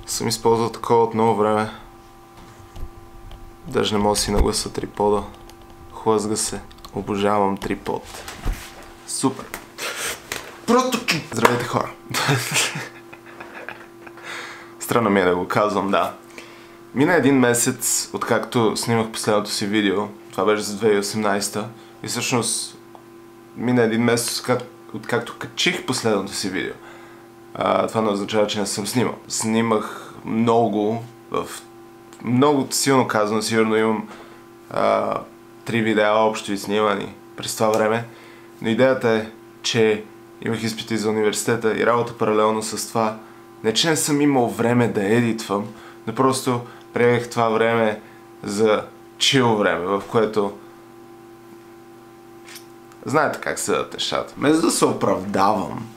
Съм използвал такова от много време. Даже не мога да си нагласа трипода. Хлъзга се. Обожавам трипод. Супер. Просто... Здравейте, хора. Странно ми е да го казвам, да. Мина един месец, откакто снимах последното си видео. Това беше за 2018. И всъщност мина един месец, откакто качих последното си видео. Това не означава, че не съм снимал. Снимах много, много силно казано, сигурно имам 3 видеа общо и снимани през това време. Но идеята е, че имах изпити за университета и работа паралелно с това. Не, че не съм имал време да едитвам, но просто приемах това време за чил време, в което знаете как седат нещата. Без да се оправдавам,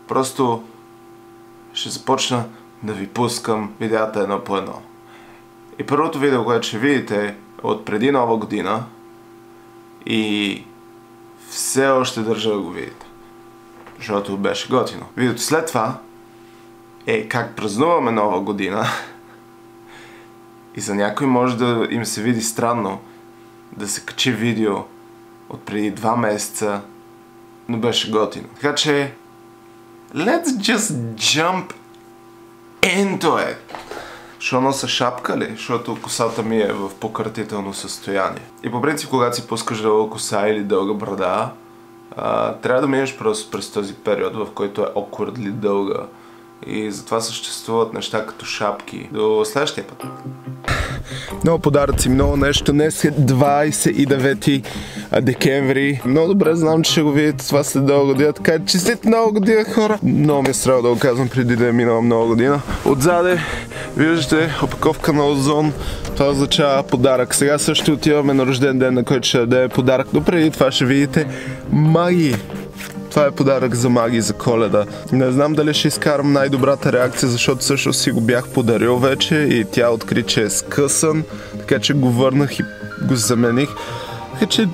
просто ще започна да ви пускам видеята едно по едно. И първото видео, което ще видите е от преди Нова година и все още държа да го видите, защото беше готино. Видеото след това е как празнуваме Нова година и за някой може да им се види странно да се качи видео от преди 2 месеца, но беше готино. Така че let's just jump into it. Що нося шапка ли? Защото косата ми е в пократително състояние. И по принцип, когато си пускаш дълга коса или дълга брада, трябва да минеш просто през този период, в който е awkwardly дълга. И затова съществуват неща като шапки. До следващия път. Много подаръци, много нещо. Днес е 29 декември. Много добре знам, че ще го видите това след дълга година. Така е, честит Нова година, хора! Много ми е строго да го казвам преди да е минала много година. Отзаде виждате опаковка на Озон. Това означава подарък. Сега също отиваме на рожден ден, на който ще даде подарък. Но преди това ще видите Маги. Това е подарък за Маги за Коледа. Не знам дали ще изкарам най-добрата реакция, защото също си го бях подарил вече и тя откри, че е скъсан, така че го върнах и го замених. Така че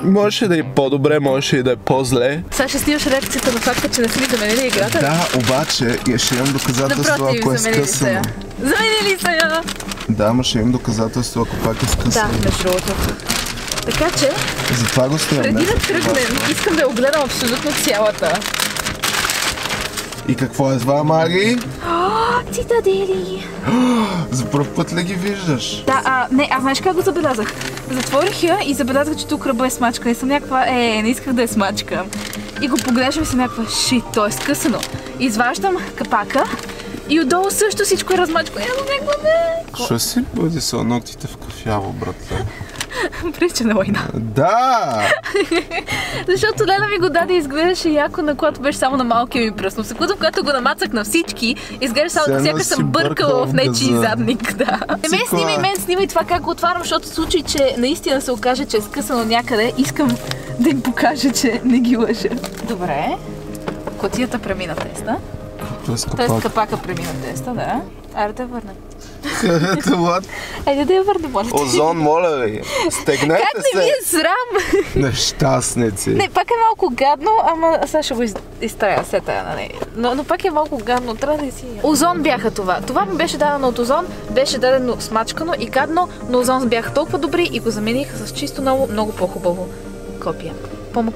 можеше да е по-добре, можеше и да е по-зле. Сега ще снимаш реакцията на факта, че не са ми заменили играта? Да, обаче ще имам доказателство, ако е скъсано. Заменили са я! Да, ама ще имам доказателство, ако пак е скъсано. Да, между другото. Така че, затова го стоя, преди да тръгнем, искам да я огледам абсолютно цялата. И какво е това, Маги? Цитадели! За пръв път ли ги виждаш? Да, не, аз знаеш как го забелязах? Затворих я и забелязах, че тук ръба е смачка. И съм някаква, не исках да е смачка. И го поглеждам и съм някаква, шит, то е скъсано. Изваждам капака и отдолу също всичко е размачкано. Аз съм някаква, не! Що си бъде са ногтите в кафяво, братле? Прилича на война. Да! Защото Лена ми го даде и изглеждаше яко, на когато беше само на малкия ми пръст. Но в секунда, когато го намацах на всички, изглежда само сякаш съм бъркала в нечий задник. Да. Не ме снимай, снимай това как го отварям, защото в случай, че наистина се окаже, че е скъсано някъде, искам да им покажа, че не ги лъжа. Добре. Кутията премина теста. Тоест капака премина теста, да. Айде да я върнем. Айде да я върнем, моля. Озон, моля ви. Стегнете се. Как не ми е срам? Нещастници. Не, пак е малко гадно, ама сега ще го изтрая сета на нея. Но пак е малко гадно, трябва да си... Озон бяха това. Това ми беше дадено от Озон, беше дадено смачкано и гадно, но Озон бяха толкова добри и го замених с чисто ново, много по-хубаво копия.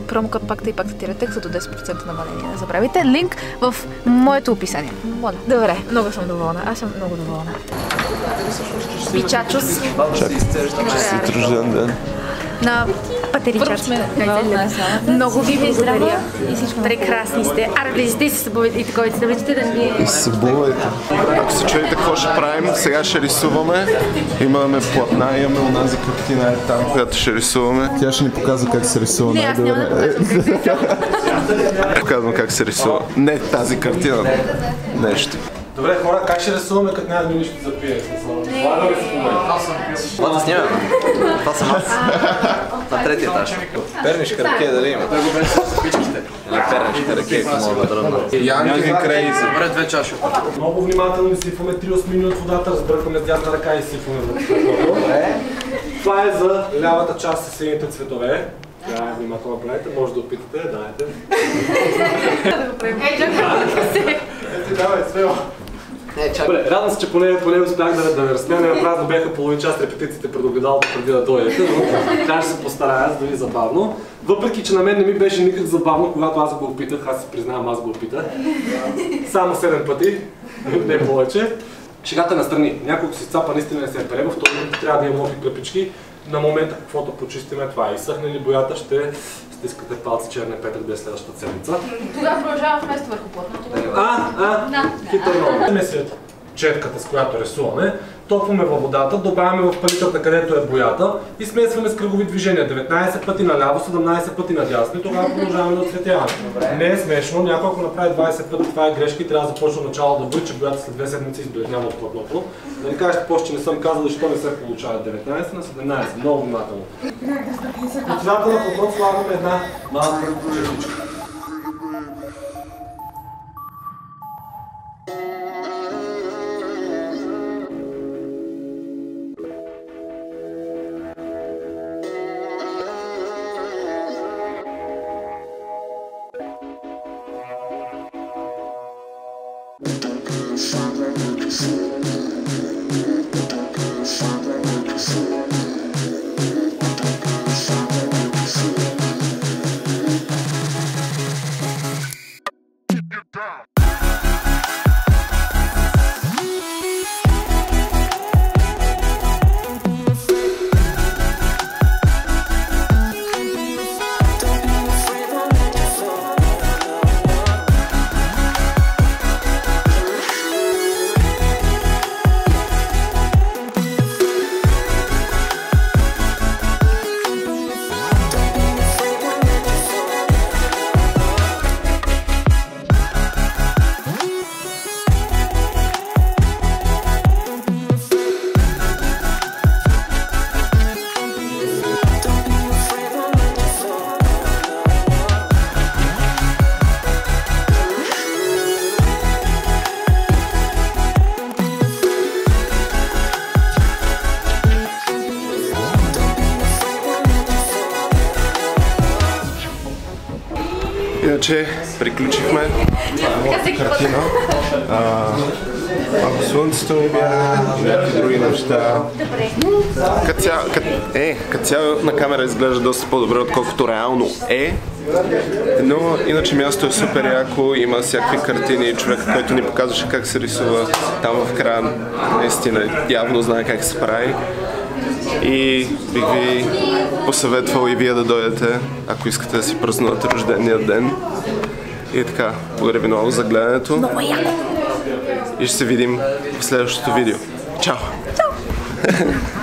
Промокод пакта и пакта тиретек за до 10% намаление. Не забравяйте. Линк в моето описание. Моля. Добре, много съм доволна. Аз съм много доволна. Пичачос. Честит рожден ден. На патеричаци. Много ви благодаря. Прекрасни сте. Аре, влизайте и се събувайте и таковите таблиците да ми... И се събувайте. Ако се чуете какво ще правим, сега ще рисуваме. Имаме платна, имаме онази картина е там, която ще рисуваме. Тя ще ни показва как се рисува. Не, аз няма да показвам как се рисува. Не тази картина. Нещо. Добре, хора, как ще рисуваме, като няма нищо за пие? Това да рисуваме. Това да снимаме. Това съм аз. На третия етаж. Пернишка ракия дали има? Или пернишка ракия, ако мога да дръвна. Янки крейзи. Добре, 2 чаши. Много внимателно изсипваме 3 осмини от водата, разбъркваме с дясна ръка и изсипваме в водата. Това е за лявата част с сините цветове. Да, внимателно правите, може да опитате, дайте. Да го правим. Чакай. Давай, смело. Добре, радвам се, че поне успях да ме разсмея. Направо бяха половин час репетициите пред огледалото преди да дойдете, но трябваше да се постарая, за да ви забавно. Въпреки, че на мен не ми беше никак забавно, когато аз го опитах, аз си признавам, аз го опитах. Само 7 пъти, не повече. Шегата настрани. Няколко си цапа наистина не се пере, във втори път трябва да имам локи клепички. На момента каквото почистиме това е изсъхне ли боята, ще стискате палци черния петък да е следващата седмица. Тогава продължавам вместо върху платното. Хитър много. Четката, с която рисуваме, топваме във водата, добавяме в палитрата, където е боята и смесваме с кръгови движения. 19 пъти наляво, 17 пъти надясно и тогава продължаваме да оцветяваме. Не е смешно, някой ако направи 20 пъти, това е грешка и трябва да започне начало да бъде, че боята след 2 седмици избледнява от платното. Да не кажете после, че не съм казал, защо не се получава 19 на 17. Много внимателно. От цветата на платното слагаме една малка черничка. Иначе приключихме картина. Малко слънцето ми бяга, някакви други неща. Като цяло на камера изглежда доста по-добре, отколкото реално е. Но иначе място е супер яко, има всякакви картини, човек, който ни показваше как се рисува там в края, наистина явно знае как се прави. И бих ви посъветвал и вие да дойдете, ако искате да си празнувате рождения ден. И така, благодаря ви много за гледането. Много яко! И ще се видим в следващото видео. Чао! Чао!